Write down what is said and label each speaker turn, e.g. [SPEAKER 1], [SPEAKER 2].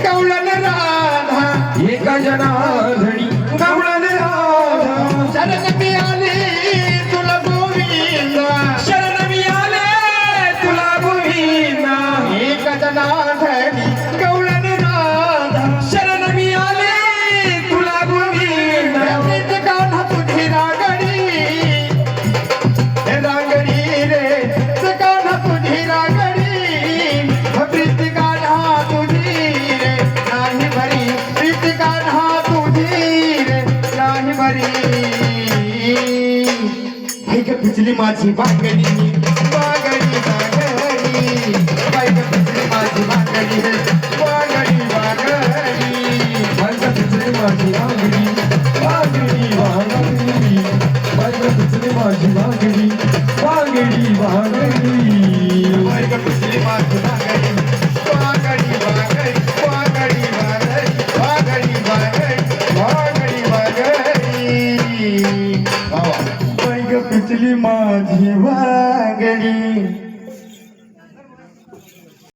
[SPEAKER 1] गवळण राधा
[SPEAKER 2] एका जनार्दनी गवळण राधा
[SPEAKER 1] शरण मी आले तुला गोविंदा
[SPEAKER 2] शरण मी आले तुला गोविंदा
[SPEAKER 1] एक जनार्दनी गवळण राधा
[SPEAKER 2] शरण मी आले तुला गोविंदा
[SPEAKER 1] प्रीत कान्हा तुझी रागडी रे कान्हा तुझी रागडी प्रीत कान्हा तुझी रे नाही भरी प्रीत कान्हा तुझी रे नाही भरी ऐक पिचली माझी बांगडी बांगडी बांगडी ऐक पिचली माझी बांगडी बांगडी बांगडी
[SPEAKER 2] माझ्या पिचली माझी वांगडी वांगडी वांगडी माझ्या पिचली माझी वांगडी वांगडी वांगडी
[SPEAKER 1] ऐक पिचली माझी बांगडी बांगडी बांगडी बांगडी बांगडी बांगडी बांगडी बांगडी ऐक पिचली माझी बांगडी